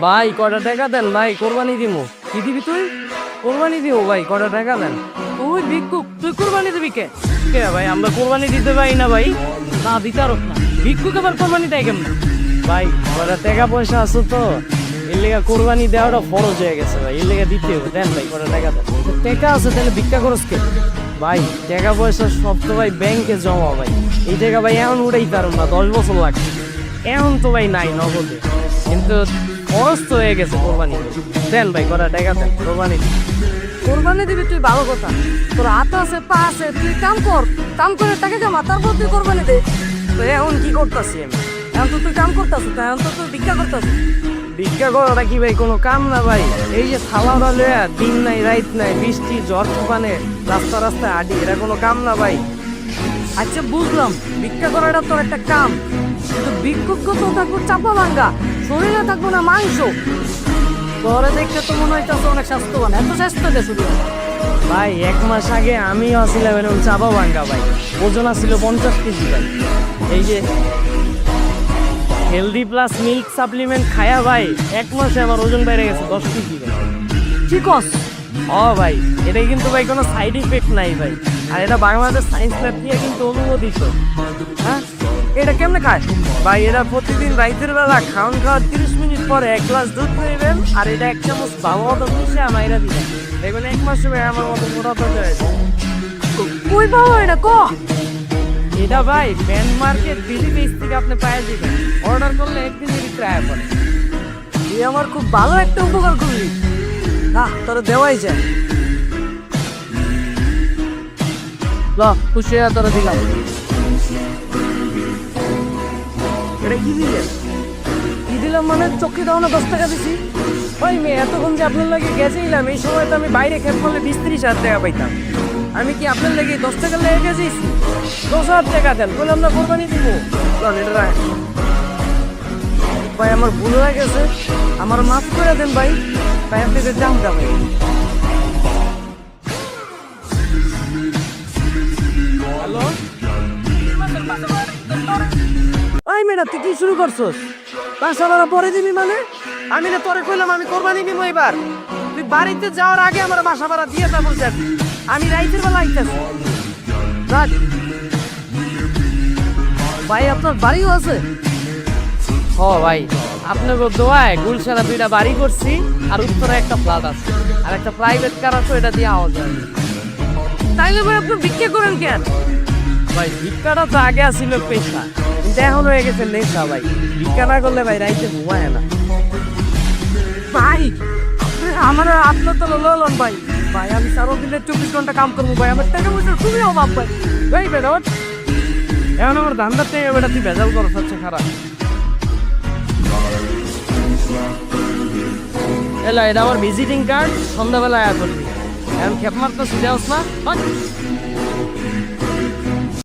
ভাই কয়টা টাকা দেন ভাই, কোরবানি দিমু। কি দিবি তুই? কোরবানি দিবো ভাই, কয়টা টাকা দেন। তুই ভিক্ষুক, তুই কোরবানি দিবি কে? কে ভাই, আমরা কোরবানি দিতে পারি না ভাই। না দিতে পারো না, ভিক্ষুক আবার কোরবানি দেয় কেমন? ভাই কয়টা টাকা পয়সা আছে তো, এর লেগে কোরবানি দেওয়াটা ফরজ হয়ে গেছে ভাই, এর লেগে দিতে হবে। দেন ভাই কয়টা টাকা দেন। টাকা আছে তাহলে ভিক্ষা খরচ কে? ভাই টাকা পয়সা সব তো ভাই ব্যাংকে জমা ভাই, এই টাকা ভাই এমন উঠাই পারুন না, 10 বছর লাগবে। এমন তো ভাই নাই নগদে, কিন্তু খরচ তো হয়ে গেছে কোরবানি। দেন ভাই কটা টাকা দেন, কোরবানি কোরবানি দিবি তুই ভালো কথা, তোর হাত আছে পা আছে, তুই কাম কর, কাম করে টাকা জমা, তারপর তুই কোরবানি দে। তো এখন কি করতেছি আমি? এখন তো তুই কাম করতেছিস, এখন তো তুই ভিক্ষা করতেছিস। ভিক্ষা করাটা কি ভাই কোনো কাম না ভাই? এই যে থালা লয়া দিন নাই রাত নাই, বৃষ্টি ঝড় তুফানে রাস্তা রাস্তায় আডি, এটা কোনো কাম না ভাই। আচ্ছা বুঝলাম, ভিক্ষা করাটা তোর একটা কাম, কিন্তু ভিক্ষুক তো থাকবো চাপা ভাঙ্গা, শরীরে থাকবো না মাংস। তোরে দেখতে তো মনে হইতেছে অনেক স্বাস্থ্যবান, এত স্বাস্থ্য দে শুধু। ভাই 1 মাস আগে আমিও ছিলাম এরকম চাপা ভাঙ্গা ভাই, ওজন ছিল 50 কেজি ভাই। এই যে হেলদি প্লাস মিল্ক সাপ্লিমেন্ট খায়া ভাই 1 মাসে আমার ওজন বেড়ে গেছে 10 কেজি ভাই। কি কস? ও ভাই, এটা কিন্তু ভাই কোনো সাইড ইফেক্ট নাই ভাই, আর এটা বাংলাদেশ সায়েন্স ল্যাব দিয়ে কিন্তু অনুমোদিত। হ্যাঁ, এটা কেমনে খায় ভাই? এটা প্রতিদিন রাইতের বেলা খাওয়ার 30 মিনিট পরে 1 গ্লাস দুধ নেবেন, আর এটা 1 চামচ ভালো মতো মিশিয়ে মাইরা দিবেন, দেখবেন 1 মাস সময় আমার মতো মোটা তো হয়ে যায়। কই পাবো এটা ক? এটা ভাই প্যান মার্কেট বিলি পেজ থেকে আপনি পায়ে দিবেন, অর্ডার করলে একদিনের ভিতরে আয়া পড়ে। তুই আমার খুব ভালো একটা উপকার করলি, না তোর দেওয়াই যায়। ল খুশি হয়ে তোরা দিলাম। এটা কি দিলেন? কি দিলাম মানে চক্কি দাও না, 10 টাকা দিছি। ওই মেয়ে এতক্ষণ যে আপনার লাগে গেছেইলাম, এই সময় তো আমি বাইরে খেত করলে 20-30 হাজার টাকা পাইতাম। আমি কি আপনার লেগে 10 টাকা লেগে গেছি? 10,000 টাকা দেন, বলে আমরা কোরবানি দিব। ভাই আমার ভুল হয়ে গেছে, আমার মাফ করে দেন ভাই। ভাই আপনি যান যা ভাই। হ্যালো, ওই মেয়েটা তুই কি শুরু করছস? বাসা ভাড়া পরে দিবি মানে? আমি না তোরে কইলাম আমি কোরবানি দিব এবার, তুই বাড়িতে যাওয়ার আগে আমার বাসা ভাড়া দিয়ে যাবো। আমি রাইতের বেলা আইতেছি। ভাই আপনার বাড়িও আছে? হ ভাই, আপনার দোয়ায় গুলশানে 2টা বাড়ি করছি, আর উত্তরে একটা ফ্ল্যাট আছে, আর একটা প্রাইভেট কার আছে, এটা দিয়ে আওয়া যায়। তাইলে ভাই আপনি ভিক্ষা করেন কেন? ভাই ভিক্ষাটা তো আগে ছিল পেশা, কিন্তু এখন হয়ে গেছে নেশা ভাই। ভিক্ষা না করলে ভাই রাইতে ঘুমায় না ভাই। আমার আপনার তো লন ভাই। ভাই আমি সারা দিনে 24 ঘন্টা কাম করবো ভাই, আমার টাকা পয়সা খুবই অভাব ভাই। ভাই বেটা এখন আমার ধান্দার থেকে বেটা তুই ভেজাল করো, হচ্ছে খারাপ। এলা এটা আমার ভিজিটিং কার্ড, সন্ধ্যাবেলা আয়া করবি। এখন খেপ মারতে দেওস না।